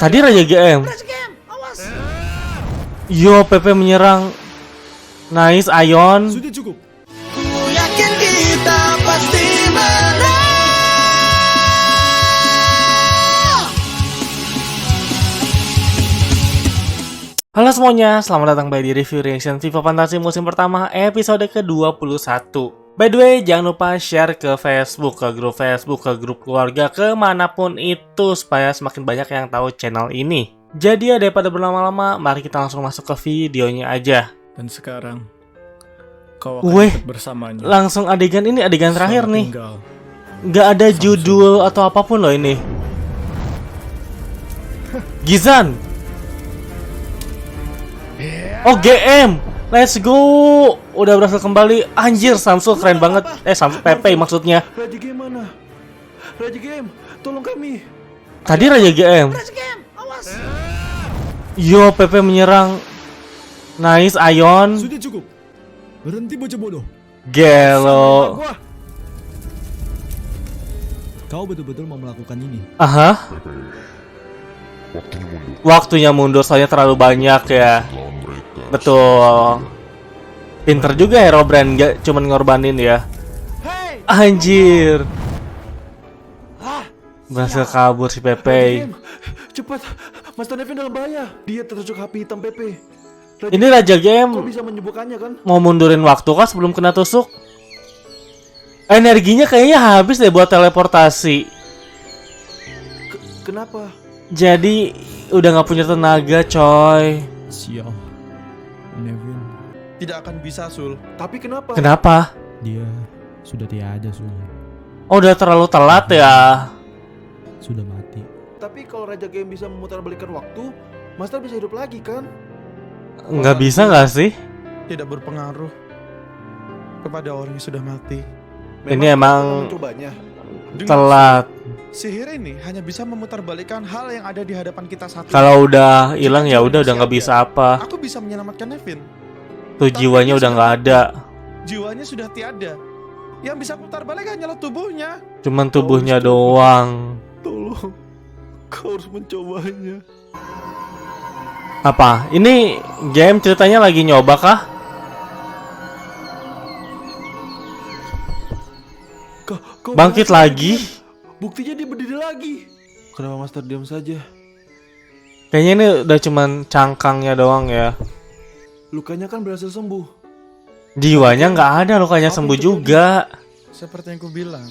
Tadi Raja GM. Awas. Yo, PP menyerang. Nice, Ion. Sudah cukup. Ku yakin kita pasti menang. Halo semuanya, selamat datang di review reaction FIFA Fantasi musim pertama episode ke-21. By the way, jangan lupa share ke Facebook, ke grup keluarga, kemanapun itu supaya semakin banyak yang tahu channel ini. Jadi daripada berlama-lama, mari kita langsung masuk ke videonya aja. Dan sekarang kau akan ikut bersamanya. Langsung adegan ini, adegan terakhir nih. Tinggal. Nggak ada judul atau apapun loh ini. Gizan. Oh, GM. Let's go. Udah berhasil kembali. Anjir, Samsul keren banget. Samsul PP maksudnya. Raja Game mana? Raja Game, tolong kami. Tadi Raja GM. Raja Game, awas. Yo, PP menyerang. Nice, Ion. Sudah cukup. Berhenti bocah bodoh. Gelo. Kau betul-betul mau melakukan ini? Aha. Waktunya mundur soalnya terlalu banyak ya. Betul. Pinter juga Hero Brand, gak cuman ngorbanin ya. Anjir. Berhasil kabur si Pepe. Cepat, Master Nevin dalam bahaya. Dia tertusuk api hitam Pepe. Ini Raja Game Kau bisa menyembuhkannya kan? mau mundurin waktu kah sebelum kena tusuk? Energinya kayaknya habis deh buat teleportasi. Kenapa? Jadi udah nggak punya tenaga, coy. Sial. Nevin, Tidak akan bisa, Sul. Tapi kenapa? Kenapa? dia sudah tiada, Sul. Oh, udah terlalu telat ya. Sudah mati. Tapi kalau Raja Game bisa memutarbalikkan waktu, Master bisa hidup lagi kan? Nggak bisa nggak sih? Tidak berpengaruh kepada orang yang sudah mati. Ini emang mencobanya. telat. Sihir ini hanya bisa memutarbalikkan hal yang ada di hadapan kita saat ini. Kalau udah hilang ya udah nggak bisa apa. Aku bisa menyelamatkan Nevin. Tuh jiwanya udah nggak ada. Jiwanya sudah tiada. Yang bisa putarbalik hanyalah tubuhnya. Cuman tubuhnya doang. Tolong, kau harus mencobanya. Apa? Ini game ceritanya lagi nyoba kah? Kau Bangkit berhasil, lagi? Game. Buktinya dia berdiri lagi. Kenapa Master diam saja? Kayaknya ini udah cuman cangkangnya doang ya. Lukanya kan berhasil sembuh. Jiwanya nggak ada, lukanya Apa sembuh itu juga. Seperti yang ku bilang,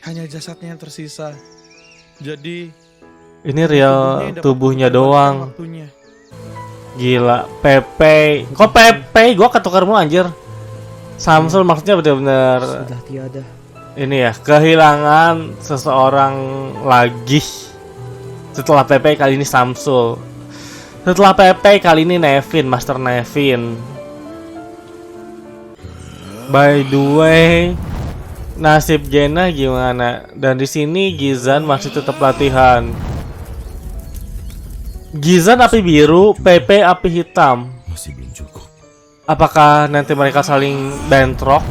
hanya jasadnya yang tersisa. Jadi Ini real yang dapat tubuhnya memutarbalikkan doang. waktunya. Gila, Pepe. Kok Pepe? Gua ketukar mulu anjir. Samsul maksudnya bener-bener Sudah tiada. ini ya, kehilangan seseorang lagi. Setelah Pepe kali ini Samsul. Setelah Pepe kali ini Nevin, Master Nevin. By the way, nasib Jenna gimana? Dan di sini Gizan masih tetap latihan. Gizan api biru, Pepe api hitam. Masih belum cukup. Apakah nanti mereka saling bentrok?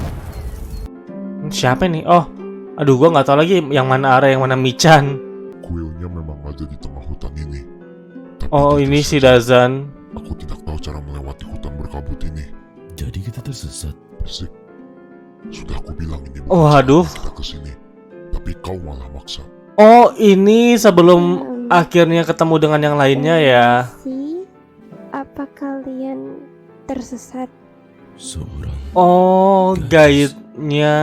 Siapa nih? Oh, aduh, gua nggak tahu lagi yang mana Ara, yang mana Michan. Kuilnya memang ada di tengah hutan ini. Tapi Oh, tidak ini si sesat. Dazan. Aku tidak tahu cara melewati hutan berkabut ini. Jadi kita tersesat. Sik, sudah aku bilang ini Oh, bukan aduh. cara kita kesini, tapi kau malah maksa. Oh, ini sebelum akhirnya ketemu dengan yang lainnya ya. Apa kalian tersesat? Seorang. Oh, guide-nya.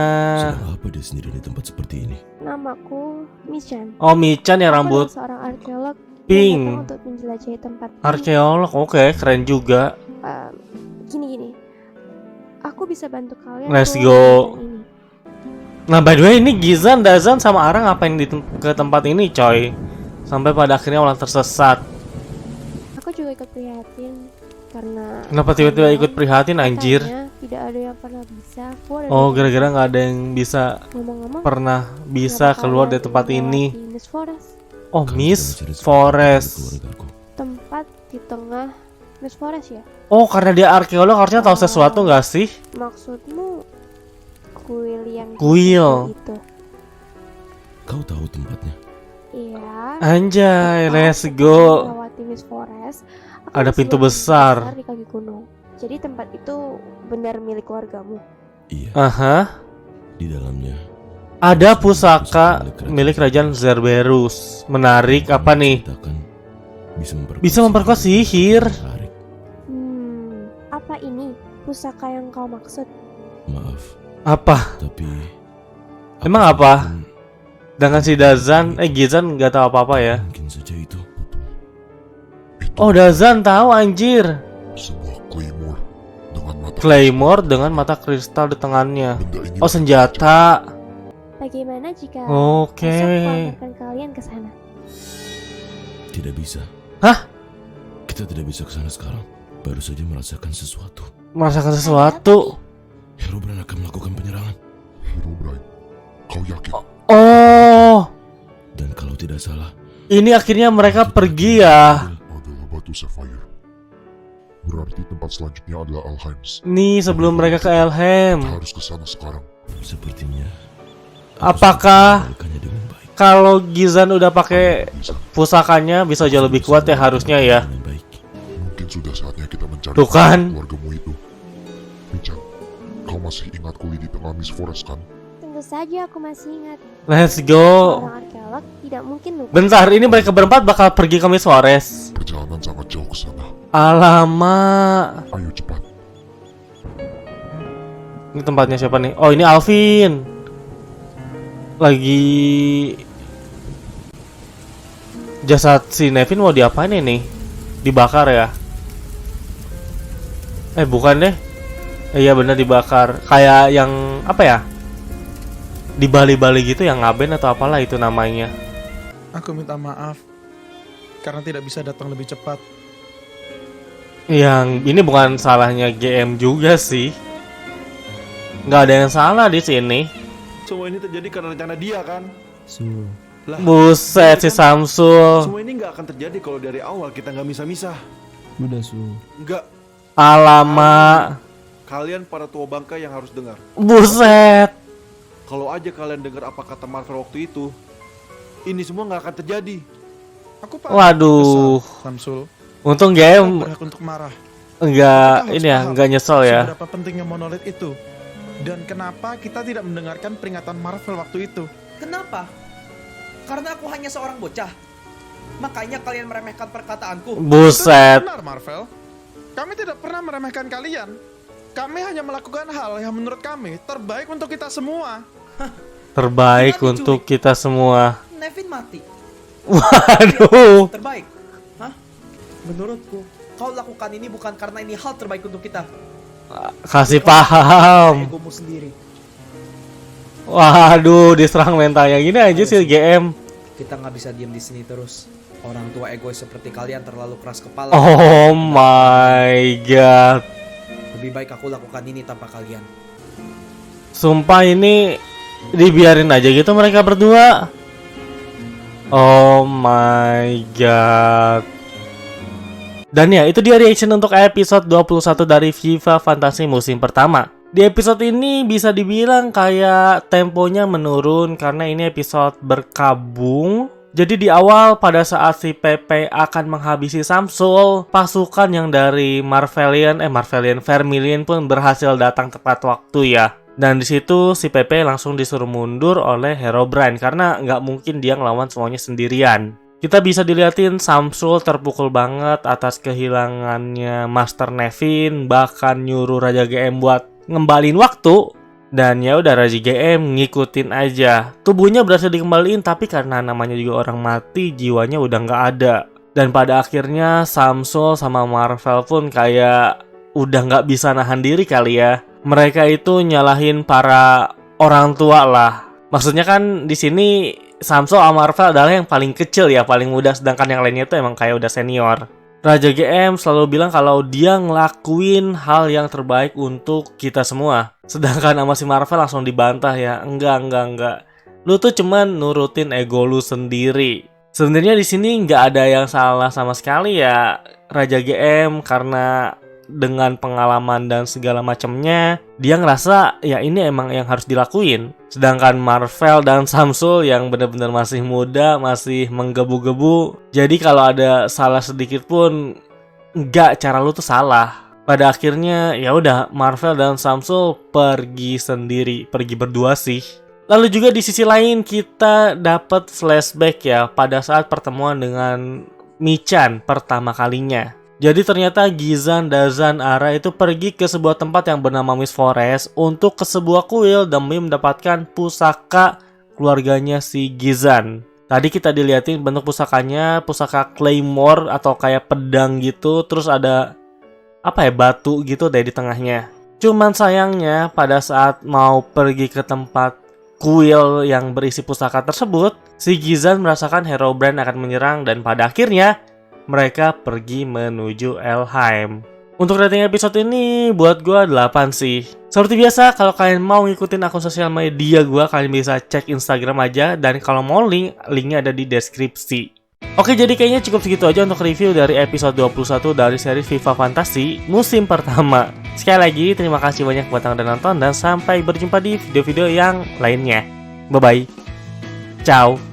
Suara apa dia sendiri di tempat seperti ini? Namaku Michan. Oh, Michan yang Aku rambut adalah seorang arkeolog pink. yang datang untuk menjelajahi tempat ini. Arkeolog, oke, keren juga. Gini. Aku bisa bantu kalian. Let's keluar go. dari hutan ini. Nah, by the way, ini Gizan, Dazan sama Ara ngapain ke tempat ini, coy? Sampai pada akhirnya malah tersesat. Aku juga ikut prihatin karena. Kenapa tiba-tiba ikut prihatin, anjir? katanya tidak ada yang pernah bisa keluar dari Oh, hutan. gara-gara nggak ada yang bisa Ngomong-ngomong, pernah bisa kenapa keluar kalian dari tempat melewati ini. Mist Forest? Oh, Kami Miss sedang mencari sesuatu Forest. dari keluargaku. Tempat di tengah Mist Forest ya? Oh, karena dia arkeolog harusnya tahu sesuatu nggak sih? Maksudmu kuil yang Kuil. itu? Kau tahu tempatnya? Iya. Anjay, Tepat let's setelah go. melewati Mist Forest, aku Ada masih pintu lihat besar. di kaki gunung. Jadi tempat itu benar milik keluargamu. Iya, Aha. di dalamnya Ada pusaka milik kerajaan Cerberus. Menarik apa nih? ceritakan Bisa memperkuat sihir. Menarik. Apa ini pusaka yang kau maksud? Maaf, Apa? tapi Emang aku apa? yakin Dengan si Gizan nggak tahu apa-apa ya. mungkin saja itu. Oh, Dazan tahu anjir. Sebuah Claymore dengan mata kristal di tangannya. Benda ini Oh, senjata. Bagaimana jika Oke. besok kau antarkan kalian ke sana? Tidak bisa. Hah? Kita tidak bisa ke sana sekarang. Baru saja merasakan sesuatu. Merasakan sesuatu. Herobrine akan melakukan penyerangan. Herobrine, kau yakin? Oh, Dan kalau tidak salah, ini akhirnya mereka pergi ya. Adalah batu Sapphire. Berarti tempat selanjutnya adalah Alheims. Nih sebelum mereka ke Elheim. Kita harus ke sana sekarang. sepertinya Apakah mengendalikannya dengan baik. kalau Gizan udah pakai pusakanya bisa jauh lebih kuat ya harusnya ya. Dengan baik. Mungkin sudah saatnya kita mencari Tuh kan. keluargamu itu. Michan, kau masih ingat kuli di tengah Mist Forest kan? Tentu saja aku masih ingat. Let's go. Seorang arkeolog tidak mungkin lupa. Bentar, ini mereka berempat bakal pergi ke Mist Forest. Perjalanan sangat jauh ke sana. Alamak. Ayo cepat. Ini tempatnya siapa nih? Oh, ini Alvin. Lagi jasad si Nevin mau diapain ini? Dibakar ya? Bukan deh. Iya bener dibakar. Kayak yang apa ya? Di Bali-Bali gitu yang ngaben atau apalah itu namanya. Aku minta maaf karena tidak bisa datang lebih cepat. Yang ini bukan salahnya GM juga sih. Nggak ada yang salah di sini. Semua ini terjadi karena rencana dia kan? Lah, Buset si Samsul. semua ini nggak akan terjadi kalau dari awal kita nggak misah-misah. Udah Su. Nggak, Alamak. kalian para tua bangka yang harus dengar. Buset. Kalau aja kalian dengar apa kata Marvel waktu itu, ini semua nggak akan terjadi. Aku paham. Waduh. Besar, Samsul. Untung Kau GM berhak untuk marah. enggak Kita harus ini ya, paham enggak nyesel ya. Seberapa pentingnya monolit itu. Dan kenapa kita tidak mendengarkan peringatan Marvel waktu itu? Kenapa? Karena aku hanya seorang bocah. Makanya kalian meremehkan perkataanku. Buset. Benar, Marvel. Kami tidak pernah meremehkan kalian. Kami hanya melakukan hal yang menurut kami terbaik untuk kita semua. Terbaik Gimana, untuk kita semua. Nevin mati. Waduh. Terbaik. Hah? Menurutku, kau lakukan ini bukan karena ini hal terbaik untuk kita. Kasih paham. Egomu sendiri. Waduh, diserang mentalnya gini aja sih GM. Kita nggak bisa diam di sini terus. Orang tua egois seperti kalian terlalu keras kepala. Oh my god. Lebih baik aku lakukan ini tanpa kalian. Sumpah ini dibiarin aja gitu mereka berdua. Oh my god. Dan ya, itu dia reaction untuk episode 21 dari FIFA Fantasy musim pertama. Di episode ini bisa dibilang kayak temponya menurun karena ini episode berkabung. Jadi di awal pada saat si Pepe akan menghabisi Samsul, pasukan yang dari Vermilion pun berhasil datang tepat waktu ya. Dan di situ si Pepe langsung disuruh mundur oleh Herobrine karena nggak mungkin dia ngelawan semuanya sendirian. Kita bisa dilihatin Samsul terpukul banget atas kehilangannya Master Nevin, bahkan nyuruh Raja GM buat ngembalin waktu. Dan ya udah Raja GM ngikutin aja. Tubuhnya berhasil dikembaliin tapi karena namanya juga orang mati, jiwanya udah nggak ada. Dan pada akhirnya Samsul sama Marvel pun kayak udah nggak bisa nahan diri kali ya. Mereka itu nyalahin para orang tua lah. Maksudnya kan di sini Samsul sama Marvel adalah yang paling kecil ya, paling muda, sedangkan yang lainnya itu emang kayak udah senior. Raja GM selalu bilang kalau dia ngelakuin hal yang terbaik untuk kita semua. Sedangkan sama si Marvel langsung dibantah ya, enggak. Lu tuh cuman nurutin ego lu sendiri. Sebenarnya di sini nggak ada yang salah sama sekali ya Raja GM karena dengan pengalaman dan segala macamnya, dia ngerasa ya ini emang yang harus dilakuin. Sedangkan Marvel dan Samsul yang benar-benar masih muda, masih menggebu-gebu. Jadi kalau ada salah sedikit pun, enggak, cara lu tuh salah. Pada akhirnya ya udah Marvel dan Samsul pergi sendiri, pergi berdua sih. Lalu juga di sisi lain kita dapat flashback ya pada saat pertemuan dengan Michan pertama kalinya. Jadi ternyata Gizan, Dazan, Ara itu pergi ke sebuah tempat yang bernama Mist Forest untuk ke sebuah kuil demi mendapatkan pusaka keluarganya si Gizan. Tadi kita dilihatin bentuk pusakanya, pusaka Claymore atau kayak pedang gitu, terus ada batu gitu deh di tengahnya. Cuman sayangnya pada saat mau pergi ke tempat kuil yang berisi pusaka tersebut, si Gizan merasakan Herobrine akan menyerang dan pada akhirnya mereka pergi menuju Elheim. Untuk rating episode ini buat gue 8 sih. Seperti biasa, kalau kalian mau ngikutin akun sosial media gue, kalian bisa cek Instagram aja, dan kalau mau linknya ada di deskripsi. Oke, jadi kayaknya cukup segitu aja untuk review dari episode 21 dari seri FIFA Fantasi musim pertama. Sekali lagi, terima kasih banyak buat yang udah nonton dan sampai berjumpa di video-video yang lainnya. Bye-bye. Ciao.